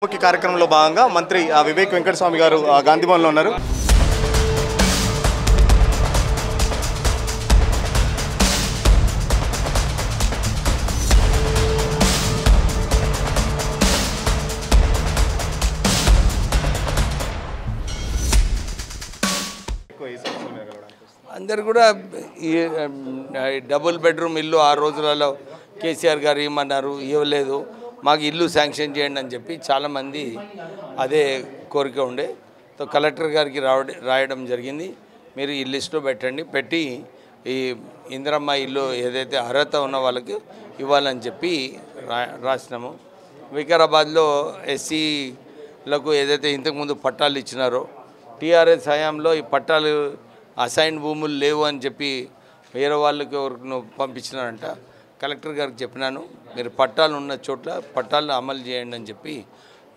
ముఖ్య కార్యక్రమంలో భాగంగా మంత్రి వివేక్ వెంకటస్వామి గారు గాంధీభవన్లో ఉన్నారు. అందరు కూడా ఈ డబుల్ బెడ్రూమ్ ఇల్లు ఆ రోజులలో కేసీఆర్ గారు ఏమన్నారు, ఇవ్వలేదు, మాకు ఇల్లు శాంక్షన్ చేయండి అని చెప్పి చాలామంది అదే కోరిక ఉండే. సో కలెక్టర్ గారికి రాయడం జరిగింది, మీరు ఈ లిస్టులో పెట్టి ఈ ఇందిరమ్మ ఇల్లు ఏదైతే అర్హత ఉన్న వాళ్ళకి ఇవ్వాలని చెప్పి రాసినాము. వికారాబాద్లో ఎస్సీలకు ఏదైతే ఇంతకుముందు పట్టాలు ఇచ్చినారో టీఆర్ఎస్ హయాంలో ఈ పట్టాలు అసైన్ భూములు లేవు అని చెప్పి వేరే వాళ్ళకి ఎవరికి పంపించినారంట. కలెక్టర్ గారికి చెప్పినాను, మీరు పట్టాలు ఉన్న చోట్ల పట్టాలను అమలు చేయండి అని చెప్పి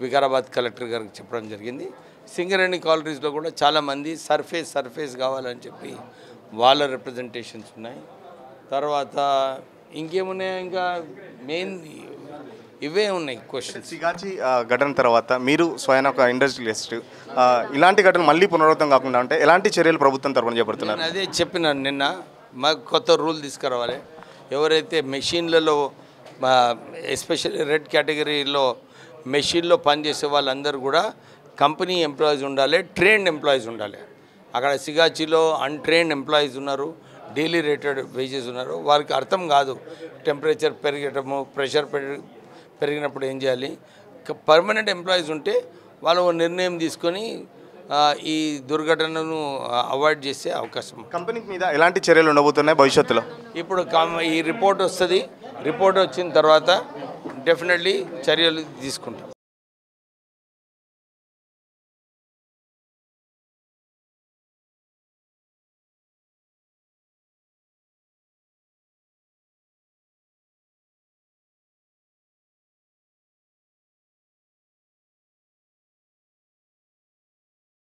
వికారాబాద్ కలెక్టర్ గారికి చెప్పడం జరిగింది. సింగరేణి కాలనీస్లో కూడా చాలామంది సర్ఫేస్ కావాలని చెప్పి వాళ్ళ రిప్రజెంటేషన్స్ ఉన్నాయి. తర్వాత ఇంకేమున్నాయి, ఇంకా మెయిన్ ఇవే ఉన్నాయి క్వశ్చన్స్. సిగాచి ఘటన తర్వాత మీరు స్వయం ఒక ఇండస్ట్రియలిస్ట్, ఇలాంటి ఘటన మళ్ళీ పునరావృతం కాకుండా అంటే ఎలాంటి చర్యలు ప్రభుత్వం తరఫున చేపడుతున్నారు? అదే చెప్పినాను నిన్న, మాకు కొత్త రూల్ తీసుకురావాలి. ఎవరైతే మెషిన్లలో ఎస్పెషల్లీ రెడ్ కేటగిరీలో మెషిన్లో పనిచేసే వాళ్ళందరూ కూడా కంపెనీ ఎంప్లాయీస్ ఉండాలి, ట్రైన్డ్ ఎంప్లాయీస్ ఉండాలి. అక్కడ సిగాచిలో అన్ట్రైన్డ్ ఎంప్లాయీస్ ఉన్నారు, డైలీ రేటెడ్ వేజెస్ ఉన్నారు. వారికి అర్థం కాదు టెంపరేచర్ పెరగటము, ప్రెషర్ పెరిగినప్పుడు ఏం చేయాలి. పర్మనెంట్ ఎంప్లాయీస్ ఉంటే వాళ్ళు నిర్ణయం తీసుకొని ఈ దుర్ఘటనను అవాయిడ్ చేసే అవకాశం. కంపెనీ మీద ఎలాంటి చర్యలు ఉండబోతున్నాయి భవిష్యత్తులో? ఇప్పుడు ఈ రిపోర్ట్ వస్తుంది, రిపోర్ట్ వచ్చిన తర్వాత డెఫినెట్లీ చర్యలు తీసుకుంటాం.